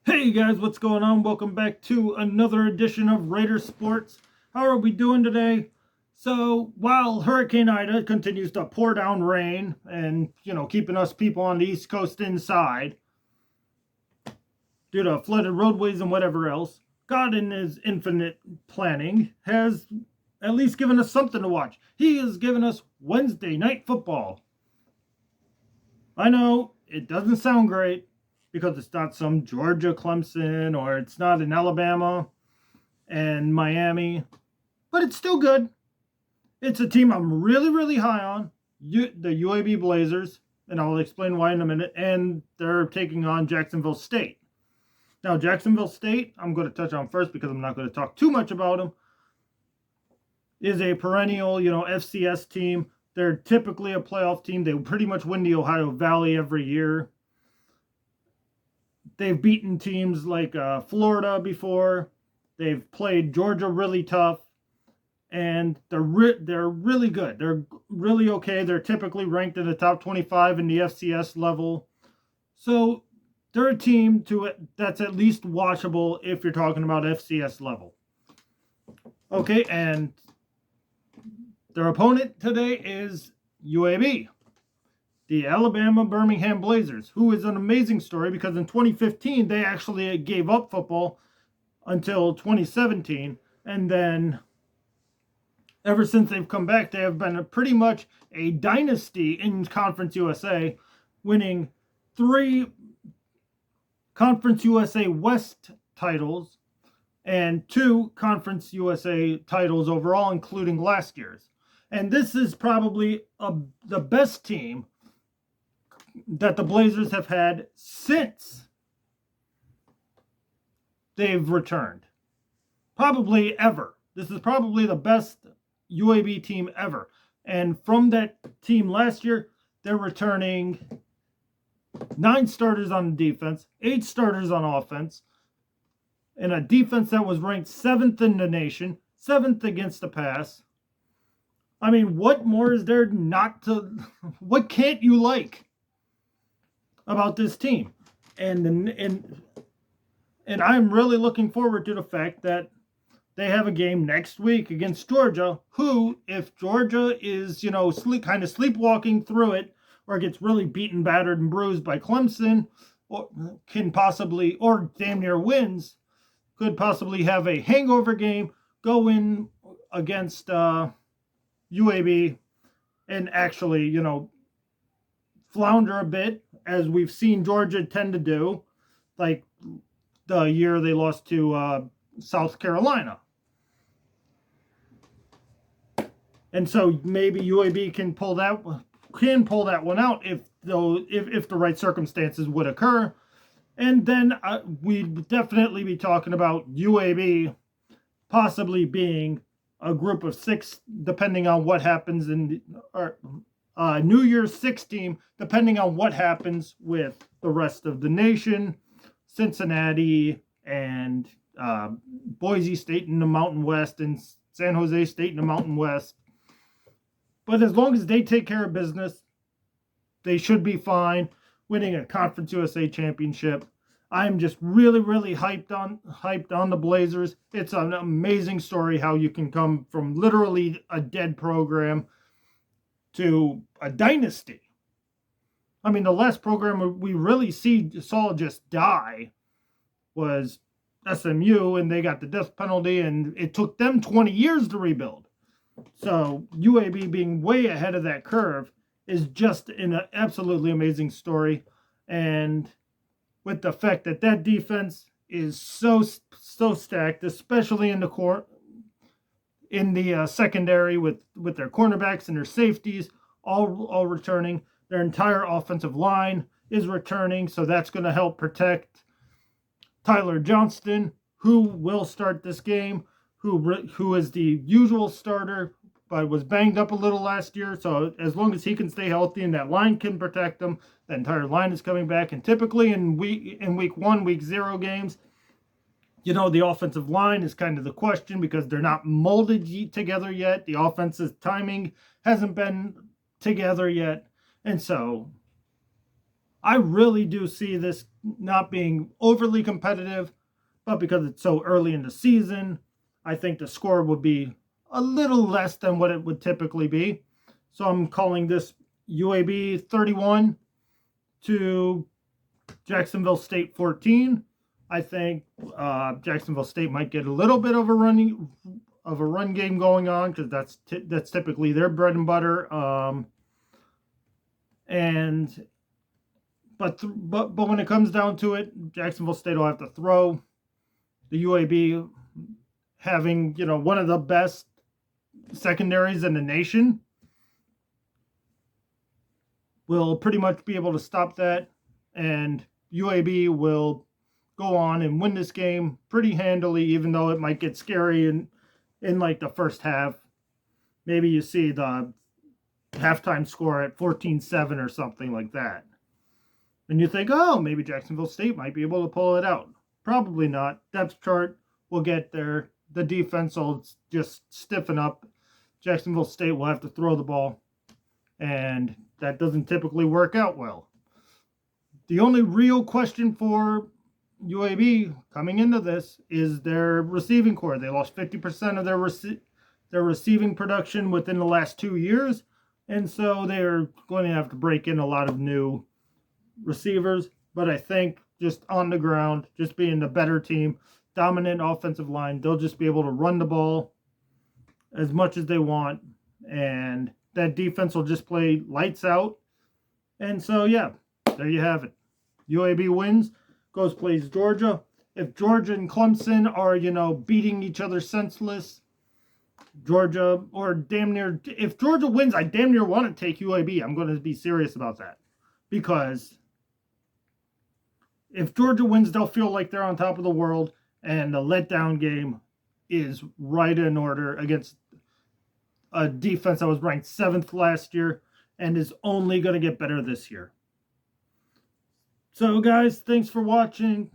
Hey guys, what's going on? Welcome back to another edition of Rayder Sports. How are we doing today? So, while Hurricane Ida continues to pour down rain and, keeping us people on the East Coast inside due to flooded roadways and whatever else, God in his infinite planning has at least given us something to watch. He has given us Wednesday night football. I know it doesn't sound great because it's not some Georgia Clemson or it's not in Alabama and Miami, but it's still good. It's a team I'm really, really high on, the UAB Blazers, and I'll explain why in a minute, and they're taking on Jacksonville State. Now, Jacksonville State, I'm going to touch on first because I'm not going to talk too much about them, is a perennial, FCS team. They're typically a playoff team. They pretty much win the Ohio Valley every year. They've beaten teams like Florida before. They've played Georgia really tough, and they're really good. They're really okay. They're typically ranked in the top 25 in the FCS level. So they're a team that's at least watchable if you're talking about FCS level. Okay, and their opponent today is UAB, the Alabama Birmingham Blazers, who is an amazing story because in 2015 they actually gave up football until 2017, and then ever since they've come back, they have been pretty much a dynasty in Conference USA, winning 3 Conference USA West titles and 2 Conference USA titles overall, including last year's. And this is probably the best team that the Blazers have had since they've returned. Probably ever. This is probably the best UAB team ever. And from that team last year, they're returning 9 starters on defense, 8 starters on offense, and a defense that was ranked 7th in the nation, 7th against the pass. I mean, what more is there not to... What can't you like about this team? And I'm really looking forward to the fact that they have a game next week against Georgia, who, if Georgia is, kind of sleepwalking through it, or gets really beaten, battered, and bruised by Clemson, or can possibly, or damn near wins, could possibly have a hangover game, go in against UAB, and actually, flounder a bit, as we've seen Georgia tend to do, like the year they lost to South Carolina. And so maybe UAB can pull that one out if the right circumstances would occur. And then we'd definitely be talking about UAB possibly being a group of 6, depending on what happens in New Year's 6 team, depending on what happens with the rest of the nation, Cincinnati and Boise State in the Mountain West and San Jose State in the Mountain West. But as long as they take care of business, they should be fine winning a Conference USA championship. I'm just really, really hyped on the Blazers. It's an amazing story how you can come from literally a dead program to a dynasty. I mean, the last program we really saw just die was SMU, and they got the death penalty, and it took them 20 years to rebuild. So UAB being way ahead of that curve is just an absolutely amazing story. And with the fact that defense is so stacked, especially in the secondary with their cornerbacks and their safeties all returning. Their entire offensive line is returning, so that's going to help protect Tyler Johnston, who will start this game, who is the usual starter, but was banged up a little last year. So as long as he can stay healthy and that line can protect him, the entire line is coming back. And typically in week 1, week 0 games, the offensive line is kind of the question because they're not molded together yet. The offensive timing hasn't been together yet. And so I really do see this not being overly competitive, but because it's so early in the season, I think the score would be a little less than what it would typically be. So I'm calling this UAB 31 to Jacksonville State 14. I think Jacksonville State might get a little bit of a run game going on because that's typically their bread and butter. And but when it comes down to it, Jacksonville State will have to throw. The UAB having one of the best secondaries in the nation will pretty much be able to stop that, and UAB will go on and win this game pretty handily, even though it might get scary in like the first half. Maybe you see the halftime score at 14-7 or something like that. And you think, oh, maybe Jacksonville State might be able to pull it out. Probably not. Depth chart will get there. The defense will just stiffen up. Jacksonville State will have to throw the ball, and that doesn't typically work out well. The only real question for UAB coming into this is their receiving core. They lost 50% of their receiving production within the last 2 years, and so they're going to have to break in a lot of new receivers. But I think just on the ground, just being the better team, dominant offensive line, they'll just be able to run the ball as much as they want, and that defense will just play lights out. And so, yeah, there you have it. UAB wins, goes plays Georgia. If Georgia and Clemson are, beating each other senseless, Georgia, or damn near, if Georgia wins, I damn near want to take UAB. I'm going to be serious about that. Because if Georgia wins, they'll feel like they're on top of the world, and the letdown game is right in order against a defense that was ranked 7th last year and is only going to get better this year. So, guys, thanks for watching.